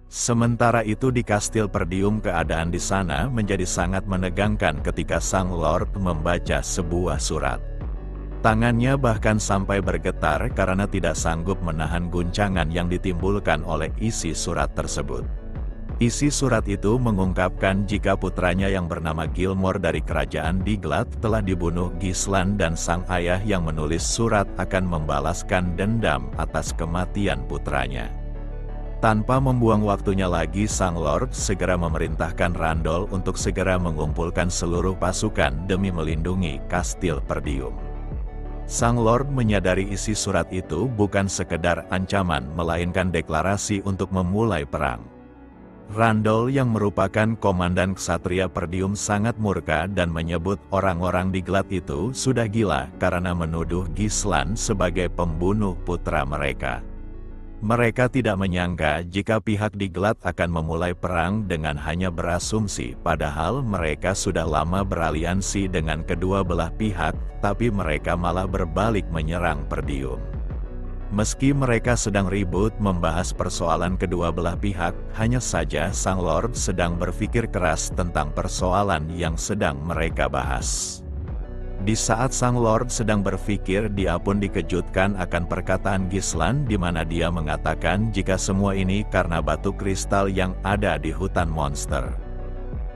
Sementara itu di Kastil Perdium keadaan di sana menjadi sangat menegangkan ketika Sang Lord membaca sebuah surat. Tangannya bahkan sampai bergetar karena tidak sanggup menahan guncangan yang ditimbulkan oleh isi surat tersebut. Isi surat itu mengungkapkan jika putranya yang bernama Gilmore dari kerajaan Diglad telah dibunuh Gislan dan sang ayah yang menulis surat akan membalaskan dendam atas kematian putranya. Tanpa membuang waktunya lagi, Sang Lord segera memerintahkan Randall untuk segera mengumpulkan seluruh pasukan demi melindungi Kastil Perdium. Sang Lord menyadari isi surat itu bukan sekedar ancaman melainkan deklarasi untuk memulai perang. Randall yang merupakan komandan ksatria Perdium sangat murka dan menyebut orang-orang Diglad itu sudah gila karena menuduh Gislan sebagai pembunuh putra mereka. Mereka tidak menyangka jika pihak Diglad akan memulai perang dengan hanya berasumsi, padahal mereka sudah lama beraliansi dengan kedua belah pihak, tapi mereka malah berbalik menyerang Perdium. Meski mereka sedang ribut membahas persoalan kedua belah pihak, hanya saja Sang Lord sedang berpikir keras tentang persoalan yang sedang mereka bahas. Di saat Sang Lord sedang berpikir, dia pun dikejutkan akan perkataan Gislan di mana dia mengatakan jika semua ini karena batu kristal yang ada di hutan monster.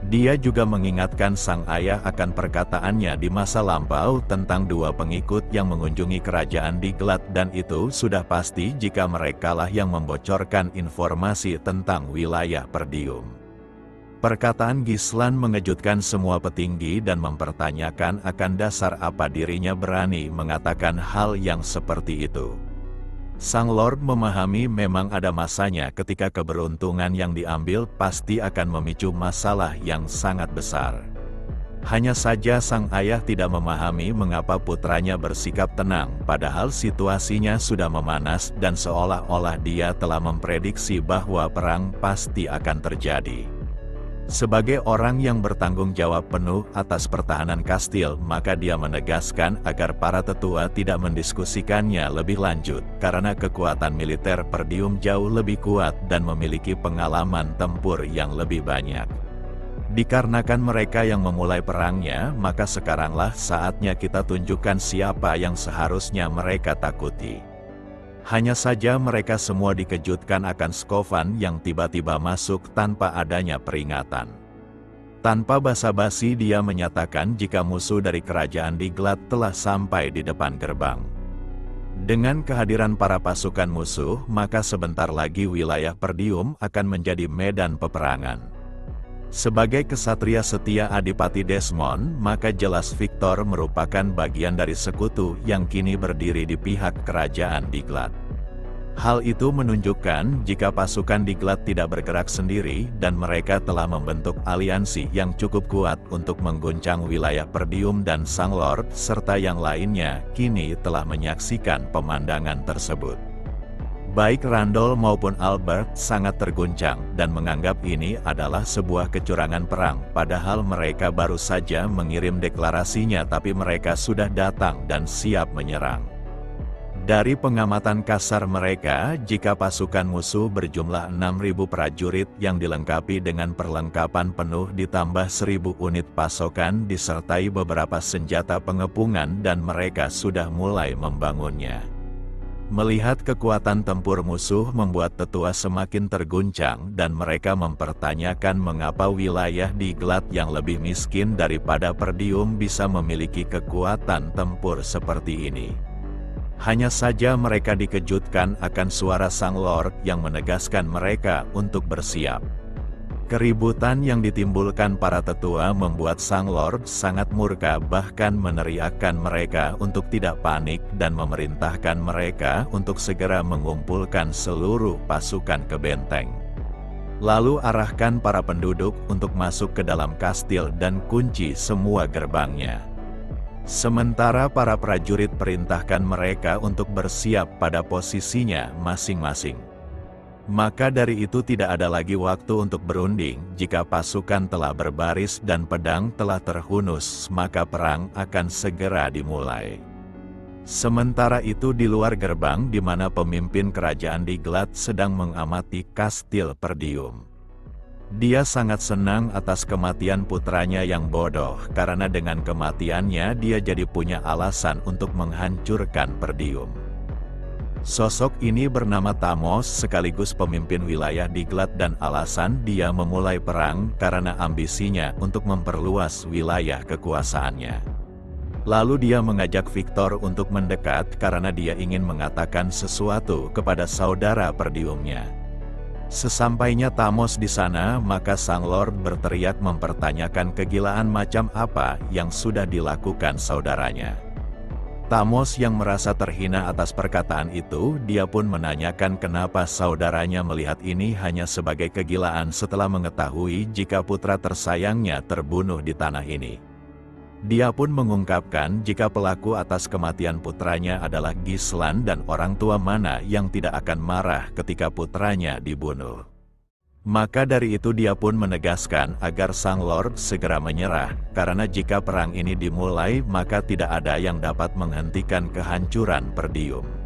Dia juga mengingatkan sang ayah akan perkataannya di masa lampau tentang dua pengikut yang mengunjungi kerajaan Diglad dan itu sudah pasti jika merekalah yang membocorkan informasi tentang wilayah Perdium. Perkataan Gislan mengejutkan semua petinggi dan mempertanyakan akan dasar apa dirinya berani mengatakan hal yang seperti itu. Sang Lord memahami memang ada masanya ketika keberuntungan yang diambil pasti akan memicu masalah yang sangat besar. Hanya saja sang ayah tidak memahami mengapa putranya bersikap tenang, padahal situasinya sudah memanas dan seolah-olah dia telah memprediksi bahwa perang pasti akan terjadi. Sebagai orang yang bertanggung jawab penuh atas pertahanan kastil, maka dia menegaskan agar para tetua tidak mendiskusikannya lebih lanjut, karena kekuatan militer Perdium jauh lebih kuat dan memiliki pengalaman tempur yang lebih banyak. Dikarenakan mereka yang memulai perangnya, maka sekaranglah saatnya kita tunjukkan siapa yang seharusnya mereka takuti. Hanya saja mereka semua dikejutkan akan Skovan yang tiba-tiba masuk tanpa adanya peringatan. Tanpa basa-basi dia menyatakan jika musuh dari kerajaan Diglad telah sampai di depan gerbang. Dengan kehadiran para pasukan musuh, maka sebentar lagi wilayah Perdium akan menjadi medan peperangan. Sebagai kesatria setia Adipati Desmond, maka jelas Victor merupakan bagian dari sekutu yang kini berdiri di pihak kerajaan Diglad. Hal itu menunjukkan jika pasukan Diglad tidak bergerak sendiri dan mereka telah membentuk aliansi yang cukup kuat untuk mengguncang wilayah Perdium dan Sang Lord serta yang lainnya kini telah menyaksikan pemandangan tersebut. Baik Randall maupun Albert sangat terguncang dan menganggap ini adalah sebuah kecurangan perang, padahal mereka baru saja mengirim deklarasinya tapi mereka sudah datang dan siap menyerang. Dari pengamatan kasar mereka, jika pasukan musuh berjumlah 6.000 prajurit yang dilengkapi dengan perlengkapan penuh ditambah 1.000 unit pasokan disertai beberapa senjata pengepungan dan mereka sudah mulai membangunnya. Melihat kekuatan tempur musuh membuat tetua semakin terguncang dan mereka mempertanyakan mengapa wilayah Diglad yang lebih miskin daripada Perdium bisa memiliki kekuatan tempur seperti ini. Hanya saja mereka dikejutkan akan suara Sang Lord yang menegaskan mereka untuk bersiap. Keributan yang ditimbulkan para tetua membuat Sang Lord sangat murka, bahkan meneriakkan mereka untuk tidak panik dan memerintahkan mereka untuk segera mengumpulkan seluruh pasukan ke benteng. Lalu arahkan para penduduk untuk masuk ke dalam kastil dan kunci semua gerbangnya. Sementara para prajurit perintahkan mereka untuk bersiap pada posisinya masing-masing. Maka dari itu tidak ada lagi waktu untuk berunding, jika pasukan telah berbaris dan pedang telah terhunus, maka perang akan segera dimulai. Sementara itu di luar gerbang di mana pemimpin kerajaan Diklat sedang mengamati kastil Perdium. Dia sangat senang atas kematian putranya yang bodoh karena dengan kematiannya dia jadi punya alasan untuk menghancurkan Perdium. Sosok ini bernama Thamos sekaligus pemimpin wilayah Diklat dan alasan dia memulai perang karena ambisinya untuk memperluas wilayah kekuasaannya. Lalu dia mengajak Victor untuk mendekat karena dia ingin mengatakan sesuatu kepada saudara Perdiumnya. Sesampainya Thamos di sana, maka Sang Lord berteriak mempertanyakan kegilaan macam apa yang sudah dilakukan saudaranya. Thamos yang merasa terhina atas perkataan itu, dia pun menanyakan kenapa saudaranya melihat ini hanya sebagai kegilaan setelah mengetahui jika putra tersayangnya terbunuh di tanah ini. Dia pun mengungkapkan jika pelaku atas kematian putranya adalah Gislan dan orang tua mana yang tidak akan marah ketika putranya dibunuh. Maka dari itu dia pun menegaskan agar Sang Lord segera menyerah, karena jika perang ini dimulai maka tidak ada yang dapat menghentikan kehancuran Perdium.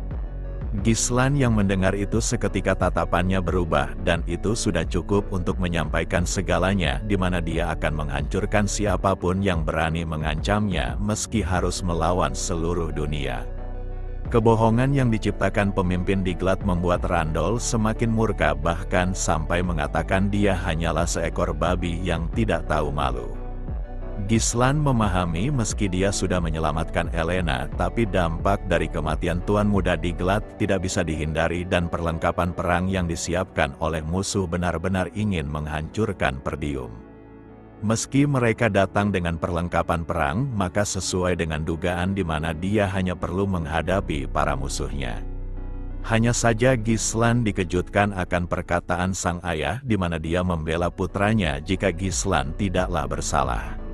Gislan yang mendengar itu seketika tatapannya berubah dan itu sudah cukup untuk menyampaikan segalanya di mana dia akan menghancurkan siapapun yang berani mengancamnya meski harus melawan seluruh dunia. Kebohongan yang diciptakan pemimpin Diklat membuat Randol semakin murka bahkan sampai mengatakan dia hanyalah seekor babi yang tidak tahu malu. Gislan memahami meski dia sudah menyelamatkan Elena, tapi dampak dari kematian Tuan Muda Diklat tidak bisa dihindari dan perlengkapan perang yang disiapkan oleh musuh benar-benar ingin menghancurkan Perdium. Meski mereka datang dengan perlengkapan perang, maka sesuai dengan dugaan di mana dia hanya perlu menghadapi para musuhnya. Hanya saja Gislan dikejutkan akan perkataan sang ayah di mana dia membela putranya jika Gislan tidaklah bersalah.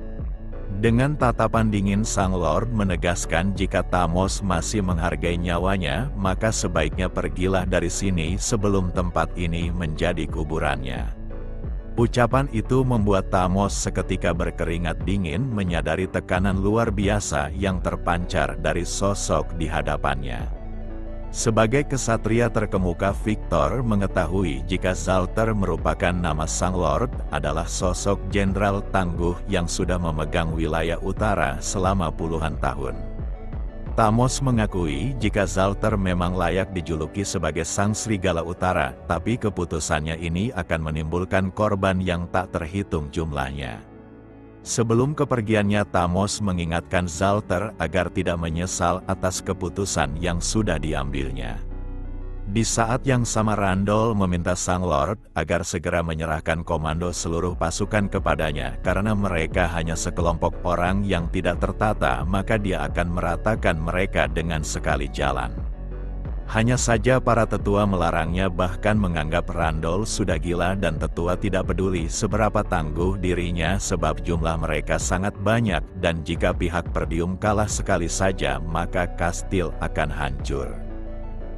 Dengan tatapan dingin Sang Lord menegaskan jika Thamos masih menghargai nyawanya, maka sebaiknya pergilah dari sini sebelum tempat ini menjadi kuburannya. Ucapan itu membuat Thamos seketika berkeringat dingin menyadari tekanan luar biasa yang terpancar dari sosok di hadapannya. Sebagai kesatria terkemuka, Victor mengetahui jika Zalter merupakan nama Sang Lord adalah sosok jenderal tangguh yang sudah memegang wilayah utara selama puluhan tahun. Thamos mengakui jika Zalter memang layak dijuluki sebagai Sang Serigala Utara, tapi keputusannya ini akan menimbulkan korban yang tak terhitung jumlahnya. Sebelum kepergiannya, Thamos mengingatkan Zalter agar tidak menyesal atas keputusan yang sudah diambilnya. Di saat yang sama Randol meminta Sang Lord agar segera menyerahkan komando seluruh pasukan kepadanya karena mereka hanya sekelompok orang yang tidak tertata, maka dia akan meratakan mereka dengan sekali jalan. Hanya saja para tetua melarangnya bahkan menganggap Randol sudah gila dan tetua tidak peduli seberapa tangguh dirinya sebab jumlah mereka sangat banyak dan jika pihak Perdium kalah sekali saja maka kastil akan hancur.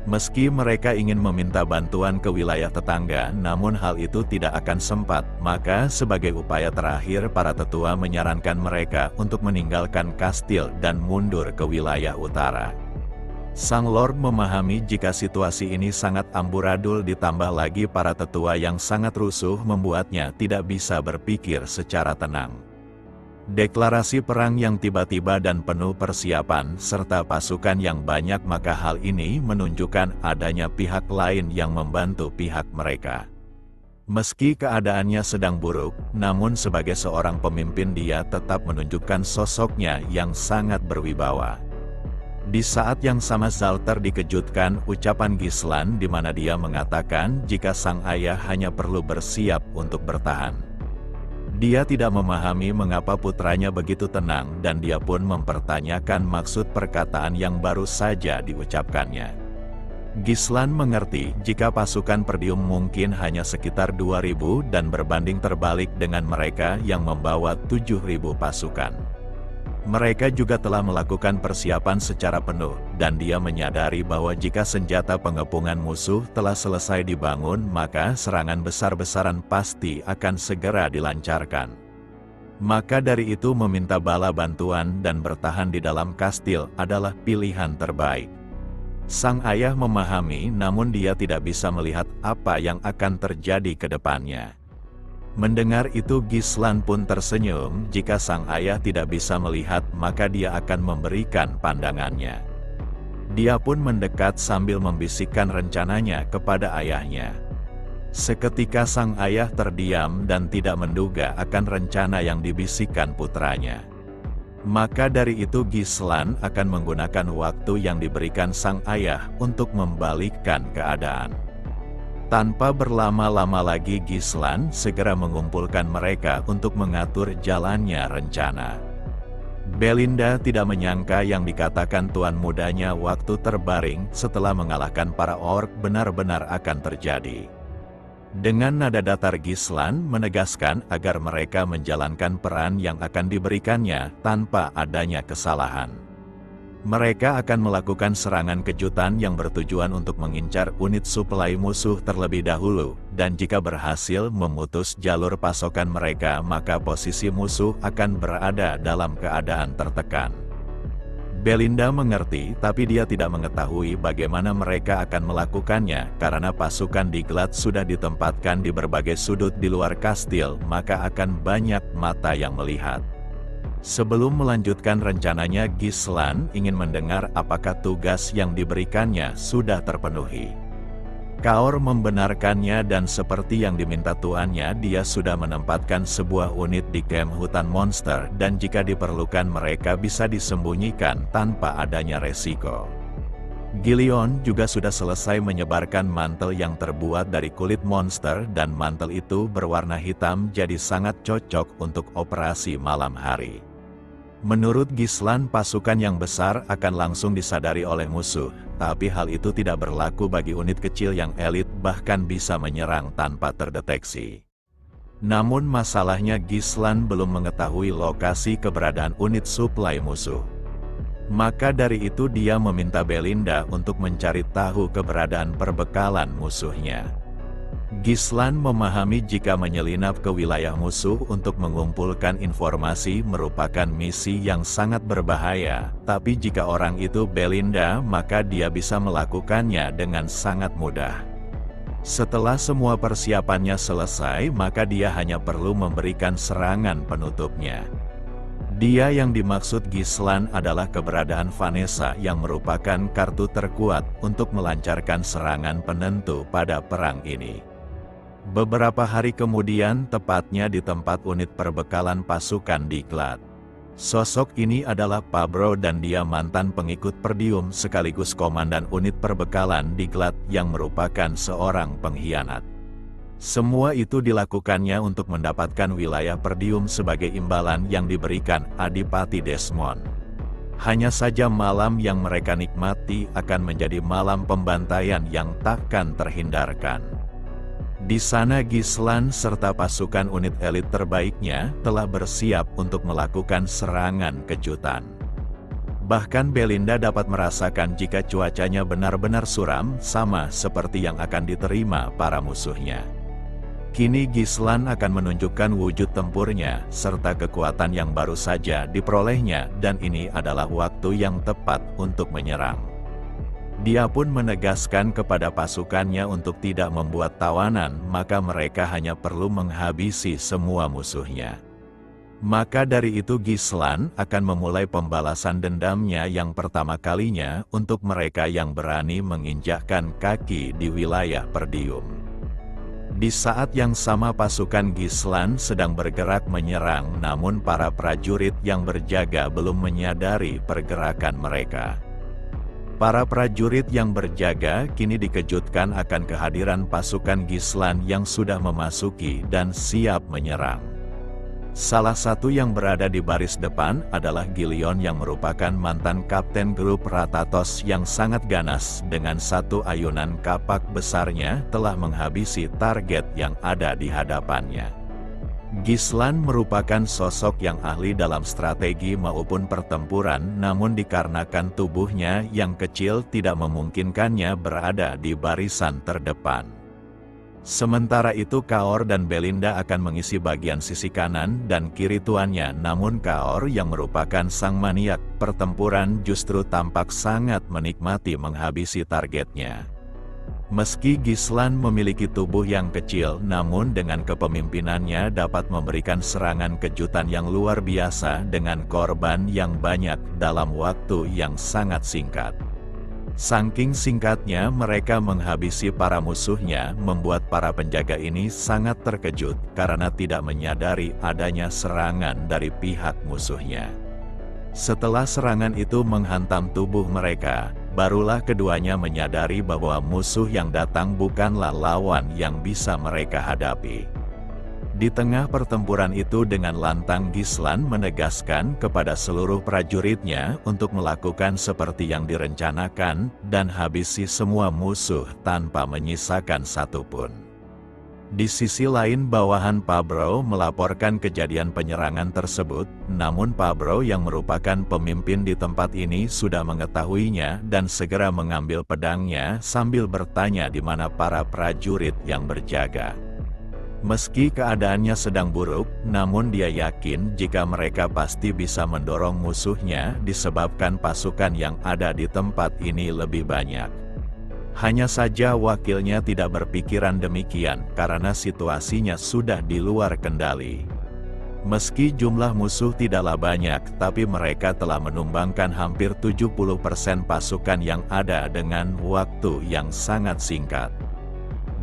Meski mereka ingin meminta bantuan ke wilayah tetangga namun hal itu tidak akan sempat, maka sebagai upaya terakhir para tetua menyarankan mereka untuk meninggalkan kastil dan mundur ke wilayah utara. Sang Lord memahami jika situasi ini sangat amburadul ditambah lagi para tetua yang sangat rusuh membuatnya tidak bisa berpikir secara tenang. Deklarasi perang yang tiba-tiba dan penuh persiapan serta pasukan yang banyak maka hal ini menunjukkan adanya pihak lain yang membantu pihak mereka. Meski keadaannya sedang buruk, namun sebagai seorang pemimpin dia tetap menunjukkan sosoknya yang sangat berwibawa. Di saat yang sama Zalter dikejutkan ucapan Gislan di mana dia mengatakan jika sang ayah hanya perlu bersiap untuk bertahan. Dia tidak memahami mengapa putranya begitu tenang dan dia pun mempertanyakan maksud perkataan yang baru saja diucapkannya. Gislan mengerti jika pasukan Perdium mungkin hanya sekitar 2.000 dan berbanding terbalik dengan mereka yang membawa 7.000 pasukan. Mereka juga telah melakukan persiapan secara penuh, dan dia menyadari bahwa jika senjata pengepungan musuh telah selesai dibangun, maka serangan besar-besaran pasti akan segera dilancarkan. Maka dari itu meminta bala bantuan dan bertahan di dalam kastil adalah pilihan terbaik. Sang ayah memahami, namun dia tidak bisa melihat apa yang akan terjadi ke depannya. Mendengar itu Gislan pun tersenyum. Jika sang ayah tidak bisa melihat, maka dia akan memberikan pandangannya. Dia pun mendekat sambil membisikkan rencananya kepada ayahnya. Seketika sang ayah terdiam dan tidak menduga akan rencana yang dibisikkan putranya. Maka dari itu Gislan akan menggunakan waktu yang diberikan sang ayah untuk membalikkan keadaan. Tanpa berlama-lama lagi Gislan segera mengumpulkan mereka untuk mengatur jalannya rencana. Belinda tidak menyangka yang dikatakan tuan mudanya waktu terbaring setelah mengalahkan para orc benar-benar akan terjadi. Dengan nada datar Gislan menegaskan agar mereka menjalankan peran yang akan diberikannya tanpa adanya kesalahan. Mereka akan melakukan serangan kejutan yang bertujuan untuk mengincar unit suplai musuh terlebih dahulu, dan jika berhasil memutus jalur pasokan mereka maka posisi musuh akan berada dalam keadaan tertekan. Belinda mengerti, tapi dia tidak mengetahui bagaimana mereka akan melakukannya karena pasukan Diklat sudah ditempatkan di berbagai sudut di luar kastil, maka akan banyak mata yang melihat. Sebelum melanjutkan rencananya, Gislan ingin mendengar apakah tugas yang diberikannya sudah terpenuhi. Kaor membenarkannya dan seperti yang diminta tuannya, dia sudah menempatkan sebuah unit di kamp hutan monster dan jika diperlukan mereka bisa disembunyikan tanpa adanya resiko. Gilion juga sudah selesai menyebarkan mantel yang terbuat dari kulit monster dan mantel itu berwarna hitam jadi sangat cocok untuk operasi malam hari. Menurut Gislan, pasukan yang besar akan langsung disadari oleh musuh, tapi hal itu tidak berlaku bagi unit kecil yang elit bahkan bisa menyerang tanpa terdeteksi. Namun masalahnya Gislan belum mengetahui lokasi keberadaan unit suplai musuh. Maka dari itu dia meminta Belinda untuk mencari tahu keberadaan perbekalan musuhnya. Gislan memahami jika menyelinap ke wilayah musuh untuk mengumpulkan informasi merupakan misi yang sangat berbahaya, tapi jika orang itu Belinda maka dia bisa melakukannya dengan sangat mudah. Setelah semua persiapannya selesai, maka dia hanya perlu memberikan serangan penutupnya. Dia yang dimaksud Gislan adalah keberadaan Vanessa yang merupakan kartu terkuat untuk melancarkan serangan penentu pada perang ini. Beberapa hari kemudian, tepatnya di tempat unit perbekalan pasukan Diklat. Sosok ini adalah Pabro dan dia mantan pengikut Perdium sekaligus komandan unit perbekalan Diklat yang merupakan seorang pengkhianat. Semua itu dilakukannya untuk mendapatkan wilayah Perdium sebagai imbalan yang diberikan Adipati Desmond. Hanya saja malam yang mereka nikmati akan menjadi malam pembantaian yang takkan terhindarkan. Di sana Gislan serta pasukan unit elit terbaiknya telah bersiap untuk melakukan serangan kejutan. Bahkan Belinda dapat merasakan jika cuacanya benar-benar suram, sama seperti yang akan diterima para musuhnya. Kini Gislan akan menunjukkan wujud tempurnya, serta kekuatan yang baru saja diperolehnya, dan ini adalah waktu yang tepat untuk menyerang. Dia pun menegaskan kepada pasukannya untuk tidak membuat tawanan, maka mereka hanya perlu menghabisi semua musuhnya. Maka dari itu Gislan akan memulai pembalasan dendamnya yang pertama kalinya untuk mereka yang berani menginjakkan kaki di wilayah Perdium. Di saat yang sama pasukan Gislan sedang bergerak menyerang, namun para prajurit yang berjaga belum menyadari pergerakan mereka. Para prajurit yang berjaga kini dikejutkan akan kehadiran pasukan Gislan yang sudah memasuki dan siap menyerang. Salah satu yang berada di baris depan adalah Gilion yang merupakan mantan kapten grup Ratatos yang sangat ganas, dengan satu ayunan kapak besarnya telah menghabisi target yang ada di hadapannya. Gislan merupakan sosok yang ahli dalam strategi maupun pertempuran, namun dikarenakan tubuhnya yang kecil tidak memungkinkannya berada di barisan terdepan. Sementara itu Kaor dan Belinda akan mengisi bagian sisi kanan dan kiri tuannya, namun Kaor yang merupakan sang maniak pertempuran justru tampak sangat menikmati menghabisi targetnya. Meski Gislan memiliki tubuh yang kecil, namun dengan kepemimpinannya dapat memberikan serangan kejutan yang luar biasa dengan korban yang banyak dalam waktu yang sangat singkat. Saking singkatnya mereka menghabisi para musuhnya, membuat para penjaga ini sangat terkejut karena tidak menyadari adanya serangan dari pihak musuhnya. Setelah serangan itu menghantam tubuh mereka, barulah keduanya menyadari bahwa musuh yang datang bukanlah lawan yang bisa mereka hadapi. Di tengah pertempuran itu dengan lantang Gislan menegaskan kepada seluruh prajuritnya untuk melakukan seperti yang direncanakan dan habisi semua musuh tanpa menyisakan satupun. Di sisi lain bawahan Pabro melaporkan kejadian penyerangan tersebut, namun Pabro yang merupakan pemimpin di tempat ini sudah mengetahuinya dan segera mengambil pedangnya sambil bertanya di mana para prajurit yang berjaga. Meski keadaannya sedang buruk, namun dia yakin jika mereka pasti bisa mendorong musuhnya disebabkan pasukan yang ada di tempat ini lebih banyak. Hanya saja wakilnya tidak berpikiran demikian karena situasinya sudah di luar kendali. Meski jumlah musuh tidaklah banyak, tapi mereka telah menumbangkan hampir 70% pasukan yang ada dengan waktu yang sangat singkat.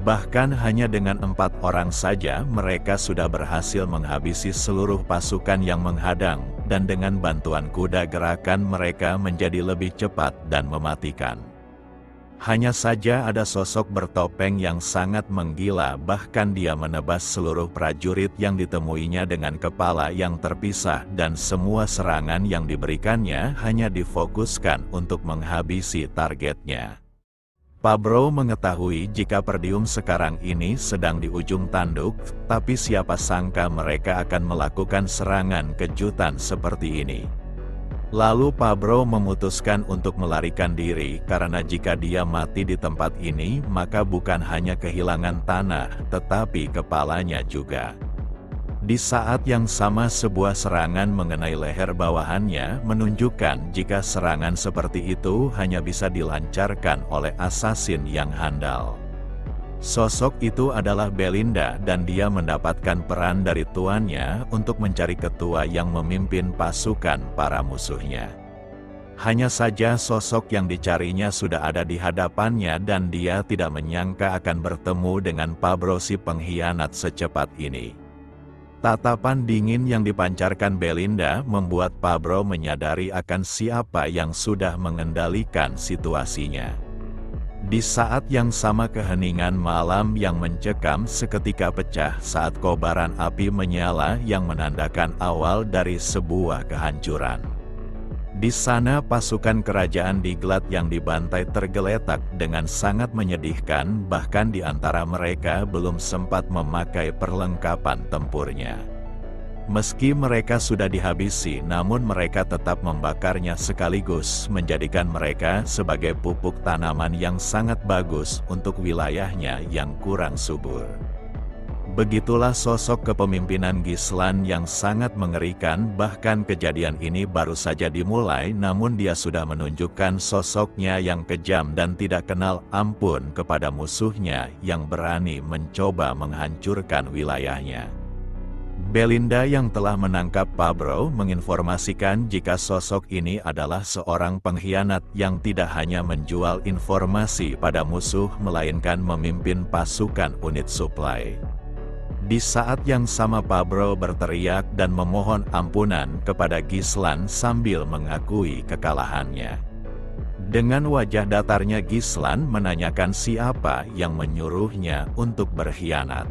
Bahkan hanya dengan 4 orang saja mereka sudah berhasil menghabisi seluruh pasukan yang menghadang, dan dengan bantuan kuda gerakan mereka menjadi lebih cepat dan mematikan. Hanya saja ada sosok bertopeng yang sangat menggila, bahkan dia menebas seluruh prajurit yang ditemuinya dengan kepala yang terpisah dan semua serangan yang diberikannya hanya difokuskan untuk menghabisi targetnya. Pabro mengetahui jika Perdium sekarang ini sedang di ujung tanduk, tapi siapa sangka mereka akan melakukan serangan kejutan seperti ini. Lalu Pabro memutuskan untuk melarikan diri karena jika dia mati di tempat ini maka bukan hanya kehilangan tanah, tetapi kepalanya juga. Di saat yang sama sebuah serangan mengenai leher bawahannya menunjukkan jika serangan seperti itu hanya bisa dilancarkan oleh asasin yang handal. Sosok itu adalah Belinda dan dia mendapatkan peran dari tuannya untuk mencari ketua yang memimpin pasukan para musuhnya. Hanya saja sosok yang dicarinya sudah ada di hadapannya dan dia tidak menyangka akan bertemu dengan Pabro si pengkhianat secepat ini. Tatapan dingin yang dipancarkan Belinda membuat Pabro menyadari akan siapa yang sudah mengendalikan situasinya. Di saat yang sama keheningan malam yang mencekam seketika pecah saat kobaran api menyala yang menandakan awal dari sebuah kehancuran. Di sana pasukan kerajaan Diklat yang dibantai tergeletak dengan sangat menyedihkan, bahkan di antara mereka belum sempat memakai perlengkapan tempurnya. Meski mereka sudah dihabisi, namun mereka tetap membakarnya sekaligus menjadikan mereka sebagai pupuk tanaman yang sangat bagus untuk wilayahnya yang kurang subur. Begitulah sosok kepemimpinan Gislan yang sangat mengerikan, bahkan kejadian ini baru saja dimulai namun dia sudah menunjukkan sosoknya yang kejam dan tidak kenal ampun kepada musuhnya yang berani mencoba menghancurkan wilayahnya. Belinda yang telah menangkap Pabro menginformasikan jika sosok ini adalah seorang pengkhianat yang tidak hanya menjual informasi pada musuh melainkan memimpin pasukan unit suplai. Di saat yang sama Pabro berteriak dan memohon ampunan kepada Gislan sambil mengakui kekalahannya. Dengan wajah datarnya Gislan menanyakan siapa yang menyuruhnya untuk berkhianat.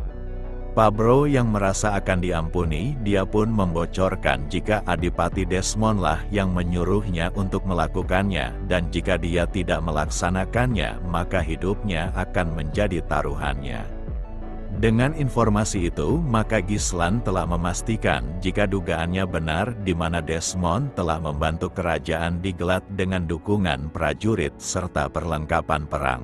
Pabro yang merasa akan diampuni, dia pun membocorkan jika Adipati Desmondlah yang menyuruhnya untuk melakukannya, dan jika dia tidak melaksanakannya maka hidupnya akan menjadi taruhannya. Dengan informasi itu, maka Gislan telah memastikan jika dugaannya benar di mana Desmond telah membantu kerajaan Diklat dengan dukungan prajurit serta perlengkapan perang.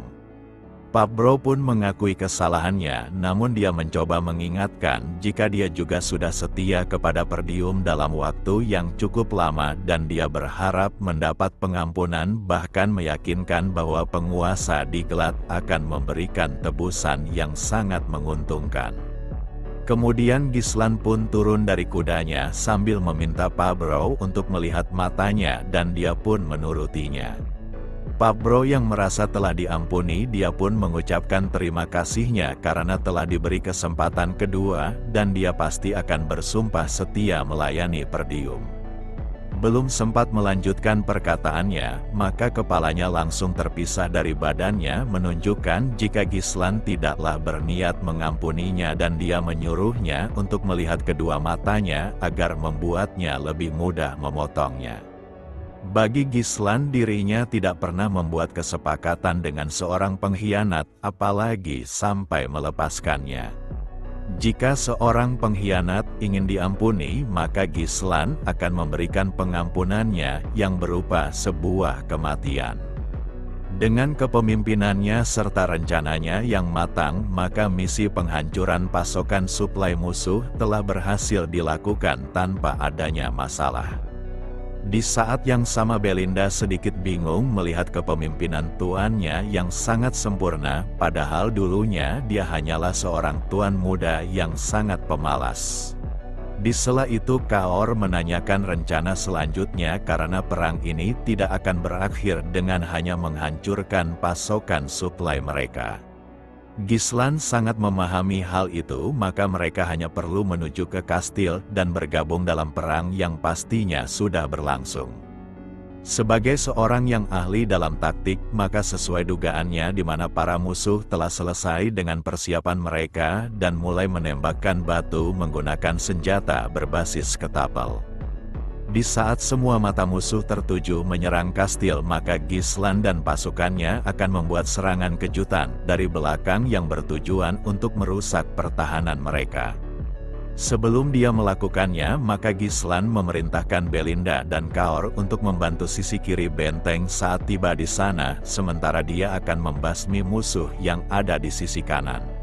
Pabro pun mengakui kesalahannya, namun dia mencoba mengingatkan jika dia juga sudah setia kepada Perdium dalam waktu yang cukup lama dan dia berharap mendapat pengampunan, bahkan meyakinkan bahwa penguasa di Glad akan memberikan tebusan yang sangat menguntungkan. Kemudian Gislan pun turun dari kudanya sambil meminta Pabro untuk melihat matanya dan dia pun menurutinya. Pabro yang merasa telah diampuni, dia pun mengucapkan terima kasihnya karena telah diberi kesempatan kedua dan dia pasti akan bersumpah setia melayani Perdium. Belum sempat melanjutkan perkataannya, maka kepalanya langsung terpisah dari badannya menunjukkan jika Gislan tidaklah berniat mengampuninya dan dia menyuruhnya untuk melihat kedua matanya agar membuatnya lebih mudah memotongnya. Bagi Gislan, dirinya tidak pernah membuat kesepakatan dengan seorang pengkhianat, apalagi sampai melepaskannya. Jika seorang pengkhianat ingin diampuni, maka Gislan akan memberikan pengampunannya yang berupa sebuah kematian. Dengan kepemimpinannya serta rencananya yang matang, maka misi penghancuran pasokan suplai musuh telah berhasil dilakukan tanpa adanya masalah. Di saat yang sama Belinda sedikit bingung melihat kepemimpinan tuannya yang sangat sempurna, padahal dulunya dia hanyalah seorang tuan muda yang sangat pemalas. Di sela itu Kaor menanyakan rencana selanjutnya karena perang ini tidak akan berakhir dengan hanya menghancurkan pasokan suplai mereka. Gislan sangat memahami hal itu, maka mereka hanya perlu menuju ke kastil dan bergabung dalam perang yang pastinya sudah berlangsung. Sebagai seorang yang ahli dalam taktik, maka sesuai dugaannya di mana para musuh telah selesai dengan persiapan mereka dan mulai menembakkan batu menggunakan senjata berbasis ketapel. Di saat semua mata musuh tertuju menyerang kastil, maka Gislan dan pasukannya akan membuat serangan kejutan dari belakang yang bertujuan untuk merusak pertahanan mereka. Sebelum dia melakukannya, maka Gislan memerintahkan Belinda dan Kaor untuk membantu sisi kiri benteng saat tiba di sana, sementara dia akan membasmi musuh yang ada di sisi kanan.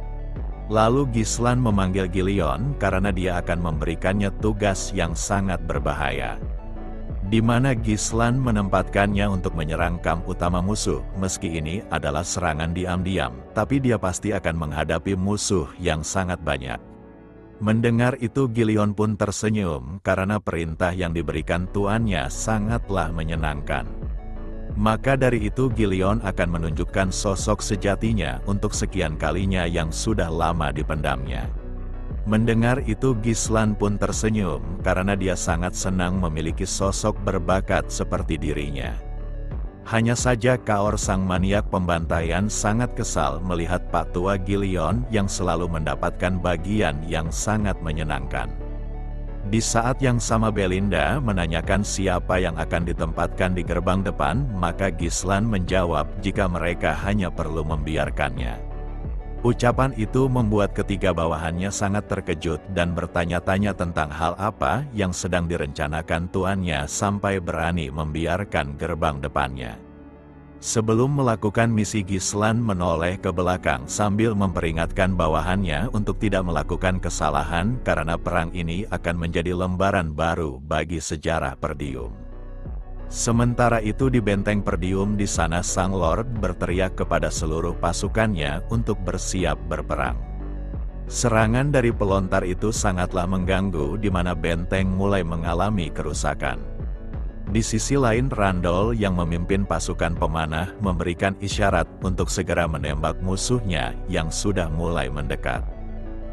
Lalu Gislan memanggil Gilion karena dia akan memberikannya tugas yang sangat berbahaya, di mana Gislan menempatkannya untuk menyerang kamp utama musuh. Meski ini adalah serangan diam-diam, tapi dia pasti akan menghadapi musuh yang sangat banyak. Mendengar itu Gilion pun tersenyum karena perintah yang diberikan tuannya sangatlah menyenangkan. Maka dari itu Gilion akan menunjukkan sosok sejatinya untuk sekian kalinya yang sudah lama dipendamnya. Mendengar itu Gislan pun tersenyum karena dia sangat senang memiliki sosok berbakat seperti dirinya. Hanya saja Kaor sang maniak pembantaian sangat kesal melihat Pak Tua Gilion yang selalu mendapatkan bagian yang sangat menyenangkan. Di saat yang sama Belinda menanyakan siapa yang akan ditempatkan di gerbang depan, maka Gislan menjawab jika mereka hanya perlu membiarkannya. Ucapan itu membuat ketiga bawahannya sangat terkejut dan bertanya-tanya tentang hal apa yang sedang direncanakan tuannya sampai berani membiarkan gerbang depannya. Sebelum melakukan misi, Gislan menoleh ke belakang sambil memperingatkan bawahannya untuk tidak melakukan kesalahan karena perang ini akan menjadi lembaran baru bagi sejarah Perdium. Sementara itu di benteng Perdium di sana Sang Lord berteriak kepada seluruh pasukannya untuk bersiap berperang. Serangan dari pelontar itu sangatlah mengganggu di mana benteng mulai mengalami kerusakan. Di sisi lain Randol yang memimpin pasukan pemanah memberikan isyarat untuk segera menembak musuhnya yang sudah mulai mendekat.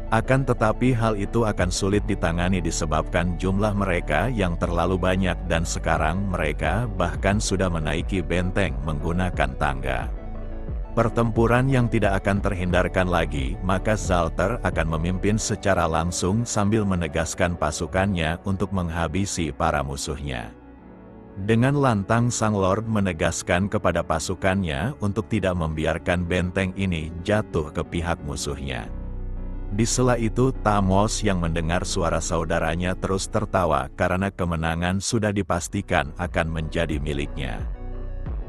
Akan tetapi hal itu akan sulit ditangani disebabkan jumlah mereka yang terlalu banyak dan sekarang mereka bahkan sudah menaiki benteng menggunakan tangga. Pertempuran yang tidak akan terhindarkan lagi, maka Zalter akan memimpin secara langsung sambil menegaskan pasukannya untuk menghabisi para musuhnya. Dengan lantang Sang Lord menegaskan kepada pasukannya untuk tidak membiarkan benteng ini jatuh ke pihak musuhnya. Di sela itu Tamos yang mendengar suara saudaranya terus tertawa karena kemenangan sudah dipastikan akan menjadi miliknya.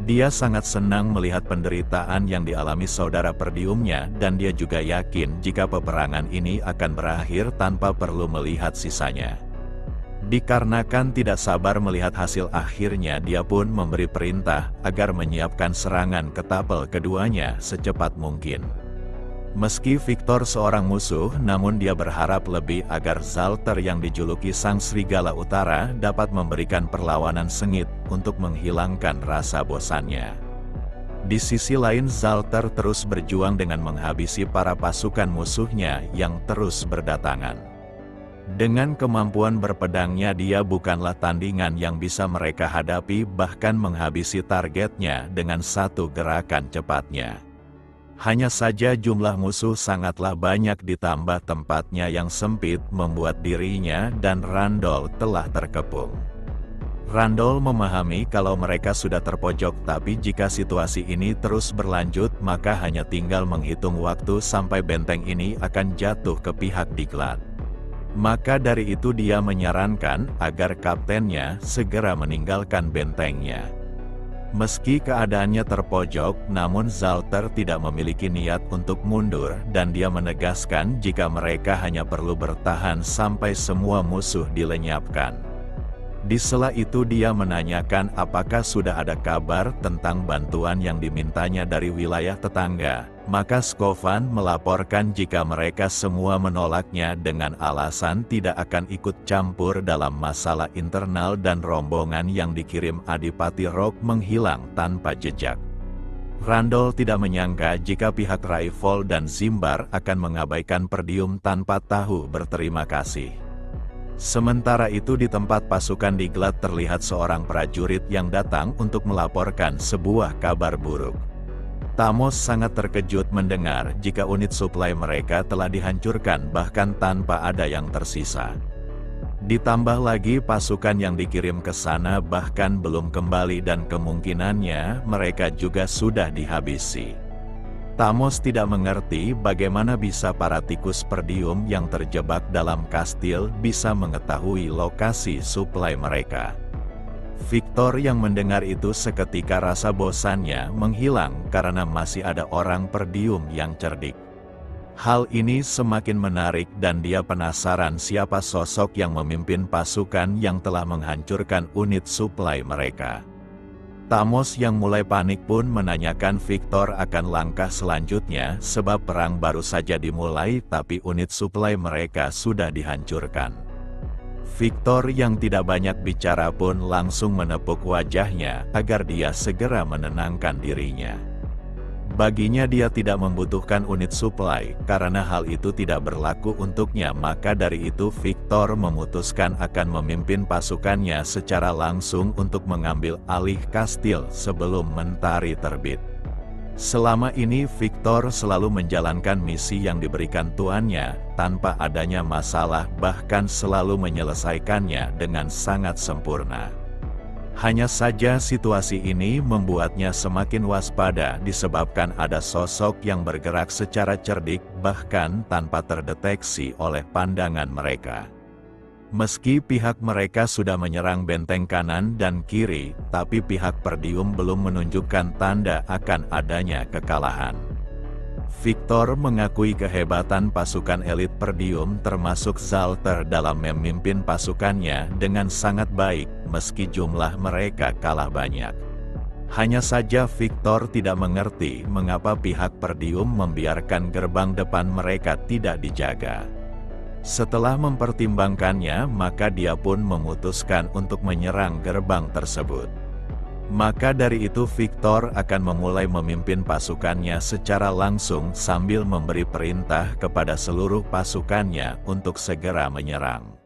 Dia sangat senang melihat penderitaan yang dialami saudara perdiumnya dan dia juga yakin jika peperangan ini akan berakhir tanpa perlu melihat sisanya. Dikarenakan tidak sabar melihat hasil akhirnya, dia pun memberi perintah agar menyiapkan serangan ke tapel keduanya secepat mungkin. Meski Victor seorang musuh, namun dia berharap lebih agar Zalter yang dijuluki Sang Serigala Utara dapat memberikan perlawanan sengit untuk menghilangkan rasa bosannya. Di sisi lain, Zalter terus berjuang dengan menghabisi para pasukan musuhnya yang terus berdatangan. Dengan kemampuan berpedangnya, dia bukanlah tandingan yang bisa mereka hadapi, bahkan menghabisi targetnya dengan satu gerakan cepatnya. Hanya saja jumlah musuh sangatlah banyak ditambah tempatnya yang sempit membuat dirinya dan Randall telah terkepung. Randall memahami kalau mereka sudah terpojok, tapi jika situasi ini terus berlanjut maka hanya tinggal menghitung waktu sampai benteng ini akan jatuh ke pihak Diklat. Maka dari itu dia menyarankan agar kaptennya segera meninggalkan bentengnya. Meski keadaannya terpojok, namun Zalter tidak memiliki niat untuk mundur dan dia menegaskan jika mereka hanya perlu bertahan sampai semua musuh dilenyapkan. Di sela itu dia menanyakan apakah sudah ada kabar tentang bantuan yang dimintanya dari wilayah tetangga. Maka Skovan melaporkan jika mereka semua menolaknya dengan alasan tidak akan ikut campur dalam masalah internal dan rombongan yang dikirim Adipati Rock menghilang tanpa jejak. Randall tidak menyangka jika pihak Raifol dan Zimbar akan mengabaikan Perdium tanpa tahu berterima kasih. Sementara itu di tempat pasukan Diklat terlihat seorang prajurit yang datang untuk melaporkan sebuah kabar buruk. Tamos sangat terkejut mendengar jika unit suplai mereka telah dihancurkan bahkan tanpa ada yang tersisa. Ditambah lagi pasukan yang dikirim ke sana bahkan belum kembali dan kemungkinannya mereka juga sudah dihabisi. Tamos tidak mengerti bagaimana bisa para tikus Perdium yang terjebak dalam kastil bisa mengetahui lokasi suplai mereka. Victor yang mendengar itu seketika rasa bosannya menghilang karena masih ada orang Perdium yang cerdik. Hal ini semakin menarik dan dia penasaran siapa sosok yang memimpin pasukan yang telah menghancurkan unit suplai mereka. Tamos yang mulai panik pun menanyakan Victor akan langkah selanjutnya sebab perang baru saja dimulai tapi unit suplai mereka sudah dihancurkan. Victor yang tidak banyak bicara pun langsung menepuk wajahnya agar dia segera menenangkan dirinya. Baginya dia tidak membutuhkan unit suplai karena hal itu tidak berlaku untuknya, maka dari itu Victor memutuskan akan memimpin pasukannya secara langsung untuk mengambil alih kastil sebelum mentari terbit. Selama ini Victor selalu menjalankan misi yang diberikan tuannya tanpa adanya masalah, bahkan selalu menyelesaikannya dengan sangat sempurna. Hanya saja situasi ini membuatnya semakin waspada disebabkan ada sosok yang bergerak secara cerdik bahkan tanpa terdeteksi oleh pandangan mereka. Meski pihak mereka sudah menyerang benteng kanan dan kiri, tapi pihak Perdium belum menunjukkan tanda akan adanya kekalahan. Victor mengakui kehebatan pasukan elit Perdium termasuk Zalter dalam memimpin pasukannya dengan sangat baik, meski jumlah mereka kalah banyak. Hanya saja Victor tidak mengerti mengapa pihak Perdium membiarkan gerbang depan mereka tidak dijaga. Setelah mempertimbangkannya, maka dia pun memutuskan untuk menyerang gerbang tersebut. Maka dari itu Victor akan memulai memimpin pasukannya secara langsung sambil memberi perintah kepada seluruh pasukannya untuk segera menyerang.